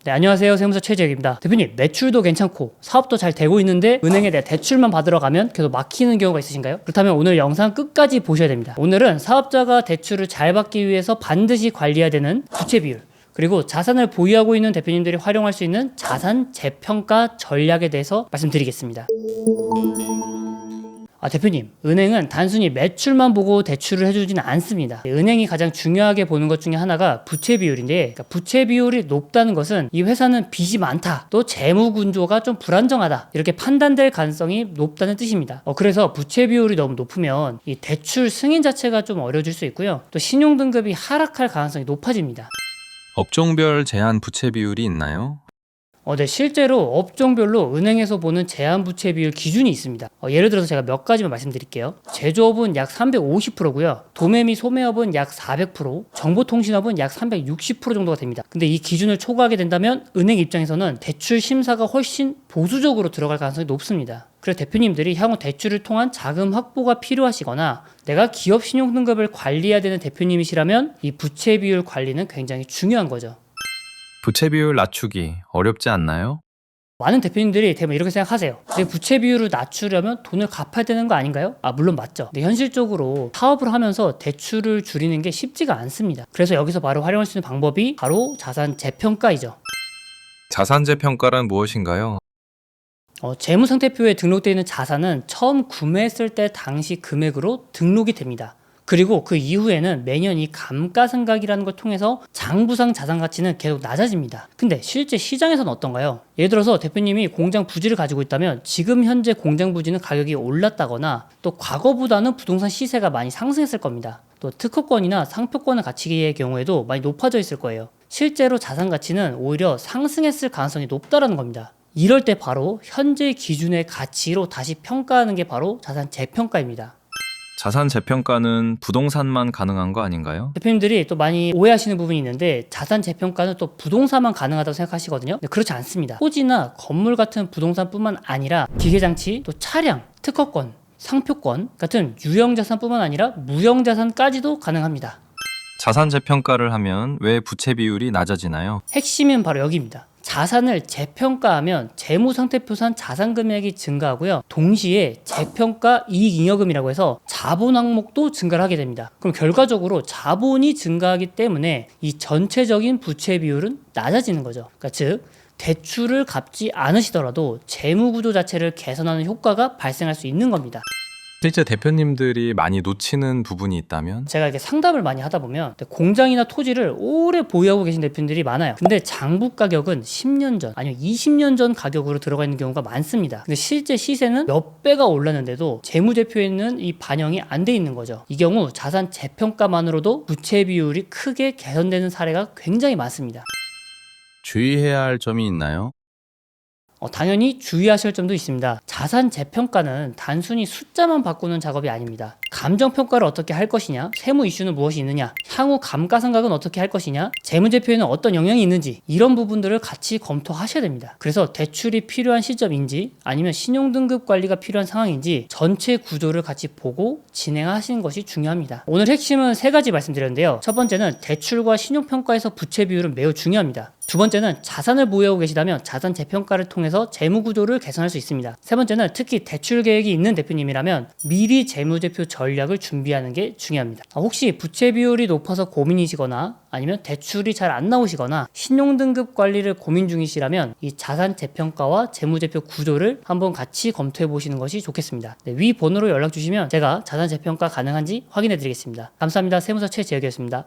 네, 안녕하세요. 세무사 최재혁입니다. 대표님, 매출도 괜찮고 사업도 잘 되고 있는데 은행에 내가 대출만 받으러 가면 계속 막히는 경우가 있으신가요? 그렇다면 오늘 영상 끝까지 보셔야 됩니다. 오늘은 사업자가 대출을 잘 받기 위해서 반드시 관리해야 되는 부채 비율, 그리고 자산을 보유하고 있는 대표님들이 활용할 수 있는 자산 재평가 전략에 대해서 말씀드리겠습니다. 대표님, 은행은 단순히 매출만 보고 대출을 해주지는 않습니다. 은행이 가장 중요하게 보는 것 중에 하나가 부채 비율인데, 그러니까 부채 비율이 높다는 것은 이 회사는 빚이 많다, 또 재무 구조가 좀 불안정하다, 이렇게 판단될 가능성이 높다는 뜻입니다. 그래서 부채 비율이 너무 높으면 이 대출 승인 자체가 좀 어려워질 수 있고요, 또 신용 등급이 하락할 가능성이 높아집니다. 업종별 제한 부채 비율이 있나요? 네, 실제로 업종별로 은행에서 보는 제한 부채 비율 기준이 있습니다. 예를 들어서 제가 몇 가지만 말씀드릴게요. 제조업은 약 350%고요. 도매 및 소매업은 약 400%, 정보통신업은 약 360% 정도가 됩니다. 근데 이 기준을 초과하게 된다면 은행 입장에서는 대출 심사가 훨씬 보수적으로 들어갈 가능성이 높습니다. 그래서 대표님들이 향후 대출을 통한 자금 확보가 필요하시거나 내가 기업 신용 등급을 관리해야 되는 대표님이시라면 이 부채 비율 관리는 굉장히 중요한 거죠. 부채 비율 낮추기 어렵지 않나요? 많은 대표님들이 대부분 이렇게 생각하세요. 내 부채 비율을 낮추려면 돈을 갚아야 되는 거 아닌가요? 물론 맞죠. 근데 현실적으로 사업을 하면서 대출을 줄이는 게 쉽지가 않습니다. 그래서 여기서 바로 활용할 수 있는 방법이 바로 자산 재평가이죠. 자산 재평가란 무엇인가요? 재무상태표에 등록되어 있는 자산은 처음 구매했을 때 당시 금액으로 등록이 됩니다. 그리고 그 이후에는 매년 이 감가상각이라는 걸 통해서 장부상 자산 가치는 계속 낮아집니다. 근데 실제 시장에서는 어떤가요? 예를 들어서 대표님이 공장 부지를 가지고 있다면 지금 현재 공장 부지는 가격이 올랐다거나 또 과거보다는 부동산 시세가 많이 상승했을 겁니다. 또 특허권이나 상표권의 가치의 경우에도 많이 높아져 있을 거예요. 실제로 자산 가치는 오히려 상승했을 가능성이 높다라는 겁니다. 이럴 때 바로 현재 기준의 가치로 다시 평가하는 게 바로 자산 재평가입니다. 자산 재평가는 부동산만 가능한 거 아닌가요? 대표님들이 또 많이 오해하시는 부분이 있는데 자산 재평가는 또 부동산만 가능하다고 생각하시거든요. 근데 그렇지 않습니다. 토지나 건물 같은 부동산뿐만 아니라 기계장치, 또 차량, 특허권, 상표권 같은 유형자산뿐만 아니라 무형자산까지도 가능합니다. 자산 재평가를 하면 왜 부채 비율이 낮아지나요? 핵심은 바로 여기입니다. 자산을 재평가하면 재무상태표상 자산 금액이 증가하고요. 동시에 재평가 이익잉여금이라고 해서 자본 항목도 증가를 하게 됩니다. 그럼 결과적으로 자본이 증가하기 때문에 이 전체적인 부채 비율은 낮아지는 거죠. 그러니까 즉 대출을 갚지 않으시더라도 재무 구조 자체를 개선하는 효과가 발생할 수 있는 겁니다. 실제 대표님들이 많이 놓치는 부분이 있다면? 제가 이렇게 상담을 많이 하다 보면 공장이나 토지를 오래 보유하고 계신 대표님들이 많아요. 근데 장부 가격은 10년 전 아니면 20년 전 가격으로 들어가 있는 경우가 많습니다. 근데 실제 시세는 몇 배가 올랐는데도 재무제표에는 이 반영이 안 돼 있는 거죠. 이 경우 자산 재평가만으로도 부채 비율이 크게 개선되는 사례가 굉장히 많습니다. 주의해야 할 점이 있나요? 당연히 주의하실 점도 있습니다. 자산 재평가는 단순히 숫자만 바꾸는 작업이 아닙니다. 감정평가를 어떻게 할 것이냐, 세무 이슈는 무엇이 있느냐, 향후 감가상각은 어떻게 할 것이냐, 재무제표에는 어떤 영향이 있는지 이런 부분들을 같이 검토하셔야 됩니다. 그래서 대출이 필요한 시점인지 아니면 신용등급 관리가 필요한 상황인지 전체 구조를 같이 보고 진행하시는 것이 중요합니다. 오늘 핵심은 3가지 말씀드렸는데요. 첫 번째는 대출과 신용평가에서 부채 비율은 매우 중요합니다. 두 번째는 자산을 보유하고 계시다면 자산 재평가를 통해서 재무 구조를 개선할 수 있습니다. 세 번째는 특히 대출 계획이 있는 대표님이라면 미리 재무제표 전략을 준비하는 게 중요합니다. 혹시 부채 비율이 높아서 고민이시거나 아니면 대출이 잘 안 나오시거나 신용등급 관리를 고민 중이시라면 이 자산 재평가와 재무제표 구조를 한번 같이 검토해 보시는 것이 좋겠습니다. 위 번호로 연락 주시면 제가 자산 재평가 가능한지 확인해 드리겠습니다. 감사합니다. 세무사 최재혁이었습니다.